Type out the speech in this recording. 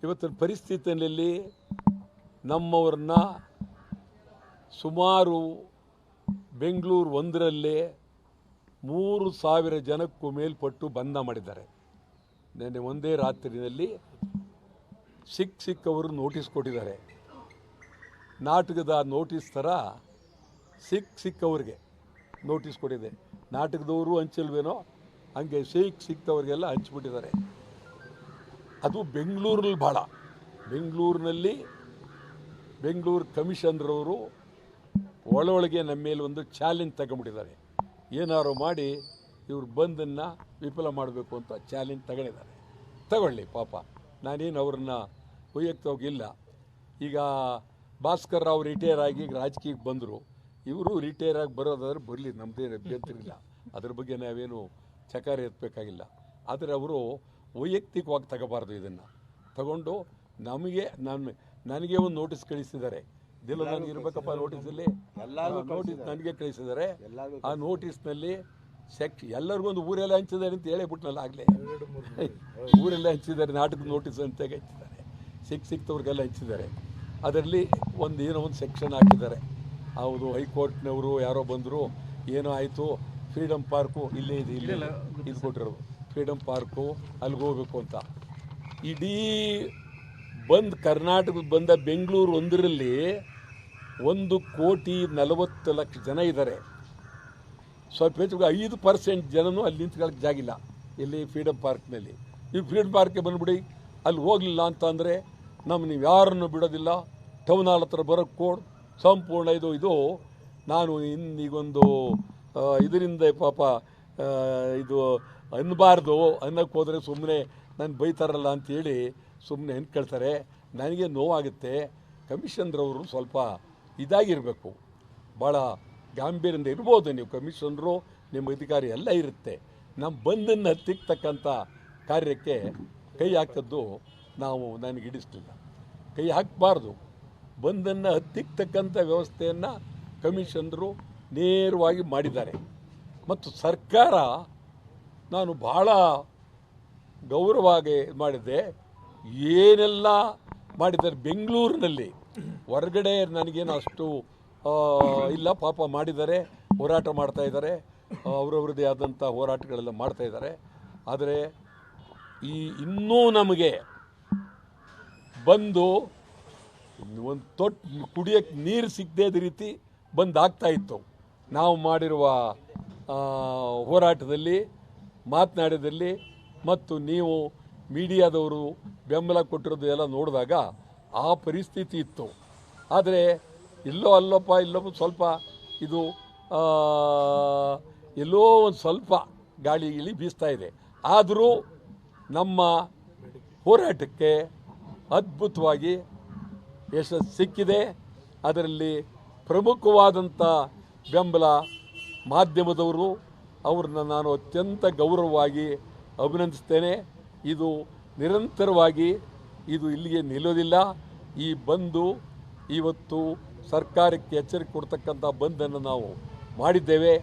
ಇವತ್ತಿನ ಪರಿಸ್ಥಿತಿಯಲ್ಲಿ ನಮ್ಮವ್ರನ್ನ ಸುಮಾರು ಬೆಂಗಳೂರು ಒಂದರಲ್ಲೇ 3,000 ಜನಕ್ಕೂ ಮೇಲ್ಪಟ್ಟು ಬಂಧ ಮಾಡಿದ್ದಾರೆ. ನೆನ್ನೆ ಒಂದೇ ರಾತ್ರಿಯಲ್ಲಿ ಸಿಕ್ಕವರು ನೋಟಿಸ್ ಕೊಟ್ಟಿದ್ದಾರೆ. ನಾಟಕದ ನೋಟಿಸ್ ಥರ ಸಿಕ್ಕವ್ರಿಗೆ ನೋಟಿಸ್ ಕೊಟ್ಟಿದೆ. ನಾಟಕದವರು ಹಂಚಿಲ್ವೇನೋ ಹಂಗೆ ಸಿಕ್ಕವ್ರಿಗೆಲ್ಲ ಹಂಚಿಬಿಟ್ಟಿದ್ದಾರೆ. ಅದು ಬೆಂಗಳೂರಲ್ಲಿ ಭಾಳ. ಬೆಂಗಳೂರು ಕಮಿಷನರವರು ಒಳಗೆ ನಮ್ಮ ಮೇಲೆ ಒಂದು ಚಾಲೆಂಜ್ ತಗೊಂಡ್ಬಿಟ್ಟಿದ್ದಾರೆ. ಏನಾರು ಮಾಡಿ ಇವ್ರು ಬಂದನ್ನು ವಿಫಲ ಮಾಡಬೇಕು ಅಂತ ಚಾಲೆಂಜ್ ತಗೊಳ್ಳಿ ಪಾಪ. ನಾನೇನು ಅವ್ರನ್ನ ವೈಯಕ್ತಿವಾಗಿಲ್ಲ. ಈಗ ಭಾಸ್ಕರ್ ರಾವ್ ರಿಟೈರ್ ಆಗಿ ರಾಜಕೀಯಕ್ಕೆ ಬಂದರು. ಇವರು ರಿಟೈರ್ ಆಗಿ ಬರೋದಾದ್ರೆ ಬರಲಿ, ನಮ್ಮದೇನು ಅಭ್ಯಂತರ ಇಲ್ಲ. ಅದ್ರ ಬಗ್ಗೆ ನಾವೇನು ಚಕಾರ ಎತ್ತಬೇಕಾಗಿಲ್ಲ. ಆದರೆ ಅವರು ವೈಯಕ್ತಿಕವಾಗಿ ತಗೋಬಾರ್ದು. ಇದನ್ನು ತಗೊಂಡು ನನಗೆ ಒಂದು ನೋಟಿಸ್ ಕಳಿಸಿದ್ದಾರೆ. ಇದೆಲ್ಲ ನನಗೆ ಇರಬೇಕಪ್ಪ ನೋಟಿಸಲ್ಲಿ. ನೋಟಿಸ್ ನನಗೆ ಕಳಿಸಿದ್ದಾರೆ. ಆ ನೋಟಿಸ್ನಲ್ಲಿ ಎಲ್ಲರಿಗೂ ಒಂದು ಊರೆಲ್ಲ ಹಂಚಿದ್ದಾರೆ ಅಂತ ಹೇಳಿಬಿಟ್ನಲ್ಲ ಆಗಲೇ. ಊರೆಲ್ಲ ಹಂಚಿದ್ದಾರೆ, ನಾಟಕದ ನೋಟಿಸ್ ಅಂತ ಹಂಚಿದ್ದಾರೆ. ಸಿಕ್ತವ್ರಿಗೆಲ್ಲ ಹಂಚಿದ್ದಾರೆ. ಅದರಲ್ಲಿ ಏನೋ ಒಂದು ಸೆಕ್ಷನ್ ಹಾಕಿದ್ದಾರೆ. ಹೌದು, ಹೈಕೋರ್ಟ್ನವರು ಯಾರೋ ಬಂದರು, ಏನೋ ಆಯಿತು, ಫ್ರೀಡಮ್ ಪಾರ್ಕು ಇಲ್ಲೇ ಇದೆ, ಇದು ಕೊಟ್ಟಿರೋದು ಫ್ರೀಡಮ್ ಪಾರ್ಕು, ಅಲ್ಲಿಗೆ ಹೋಗ್ಬೇಕು ಅಂತ. ಇಡೀ ಕರ್ನಾಟಕದ ಬಂದ ಬೆಂಗಳೂರು ಒಂದರಲ್ಲಿ 1,40,00,000 ಜನ ಇದ್ದಾರೆ. ಸ್ವಲ್ಪ ಹೆಚ್ಚು 5% ಜನನೂ ಅಲ್ಲಿ ನಿಂತ್ಕೊಳ್ಳೋಕ್ಕೆ ಜಾಗಿಲ್ಲ. ಇಲ್ಲಿ ಫ್ರೀಡಮ್ ಪಾರ್ಕ್ನಲ್ಲಿ. ಈ ಫ್ರೀಡಮ್ ಪಾರ್ಕ್ಗೆ ಬಂದುಬಿಡಿ, ಅಲ್ಲಿ ಹೋಗಲಿಲ್ಲ ಅಂತ ಅಂದರೆ ನೀವು ಯಾರನ್ನು ಬಿಡೋದಿಲ್ಲ. ಟೌನ್ ಹಾಲ್ ಹತ್ರ ಬರೋಕ್ಕೆ ಕೋಡ್ ಸಂಪೂರ್ಣ ಇದು ನಾನು ಈಗೊಂದು ಇದರಿಂದ ಪಾಪ ಇದು ಅನ್ನಬಾರ್ದು, ಅನ್ನಕ್ಕೆ ಹೋದರೆ ಸುಮ್ಮನೆ ನಾನು ಬೈತಾರಲ್ಲ ಅಂಥೇಳಿ ಸುಮ್ಮನೆ ಅನ್ಕೊಳ್ತಾರೆ. ನನಗೆ ನೋವಾಗುತ್ತೆ. ಕಮಿಷನರವರು ಸ್ವಲ್ಪ ಇದಾಗಿರಬೇಕು, ಭಾಳ ಗಾಂಭೀರ್ಯದಿಂದ ಇರ್ಬೋದು. ನೀವು ಕಮಿಷನರು, ನಿಮ್ಮ ಅಧಿಕಾರಿ ಎಲ್ಲ ಇರುತ್ತೆ. ನಮ್ಮ ಬಂದನ್ನು ಹತ್ತಿಕ್ಕತಕ್ಕಂಥ ಕಾರ್ಯಕ್ಕೆ ಕೈ ಹಾಕಿದ್ದು ನನಗೆ ಹಿಡಿಸ್ಲಿಲ್ಲ. ಕೈ ಹಾಕಬಾರ್ದು. ಬಂದನ್ನು ಹತ್ತಿಕ್ಕತಕ್ಕಂಥ ವ್ಯವಸ್ಥೆಯನ್ನು ಕಮಿಷನರು ನೇರವಾಗಿ ಮಾಡಿದ್ದಾರೆ. ಮತ್ತು ಸರ್ಕಾರ ನಾನು ಭಾಳ ಗೌರವವಾಗಿ ಮಾಡಿದ್ದೆ. ಏನೆಲ್ಲ ಮಾಡಿದ್ದಾರೆ ಬೆಂಗಳೂರಿನಲ್ಲಿ. ಹೊರಗಡೆ ನನಗೇನು ಅಷ್ಟು ಇಲ್ಲ, ಪಾಪ ಮಾಡಿದ್ದಾರೆ, ಹೋರಾಟ ಮಾಡ್ತಾಯಿದ್ದಾರೆ, ಅವರವ್ರದ್ದೇ ಆದಂಥ ಹೋರಾಟಗಳೆಲ್ಲ ಮಾಡ್ತಾಯಿದ್ದಾರೆ. ಆದರೆ ಇನ್ನೂ ನಮಗೆ ಬಂದು ಒಂದು ಕುಡಿಯೋಕ್ಕೆ ನೀರು ಸಿಗದೇ ರೀತಿ ಆಗ್ತಾಯಿತ್ತು. ನಾವು ಮಾಡಿರುವ ಹೋರಾಟದಲ್ಲಿ, ಮಾತನಾಡಿದಲ್ಲಿ ಮತ್ತು ನೀವು ಮೀಡಿಯಾದವರು ಬೆಂಬಲ ಕೊಟ್ಟಿರೋದು ಎಲ್ಲ ನೋಡಿದಾಗ ಆ ಪರಿಸ್ಥಿತಿ ಇತ್ತು. ಆದರೆ ಇಲ್ಲೊಬ್ಬ ಸ್ವಲ್ಪ ಇದು ಎಲ್ಲೋ ಒಂದು ಸ್ವಲ್ಪ ಗಾಳಿ ಬೀಸ್ತಾ ಇದೆ. ಆದರೂ ನಮ್ಮ ಹೋರಾಟಕ್ಕೆ ಅದ್ಭುತವಾಗಿ ಯಶಸ್ಸು ಸಿಕ್ಕಿದೆ. ಅದರಲ್ಲಿ ಪ್ರಮುಖವಾದಂಥ ಬೆಂಬಲ ಮಾಧ್ಯಮದವರು. ಅವ್ರನ್ನ ನಾನು ಅತ್ಯಂತ ಗೌರವವಾಗಿ ಅಭಿನಂದಿಸ್ತೇನೆ. ಇದು ನಿರಂತರವಾಗಿ ಇಲ್ಲಿಗೆ ನಿಲ್ಲೋದಿಲ್ಲ. ಈ ಬಂದು ಇವತ್ತು ಸರ್ಕಾರಕ್ಕೆ ಎಚ್ಚರಿಕೆ ಕೊಡ್ತಕ್ಕಂಥ ಬಂದನ್ನು ನಾವು ಮಾಡಿದ್ದೇವೆ.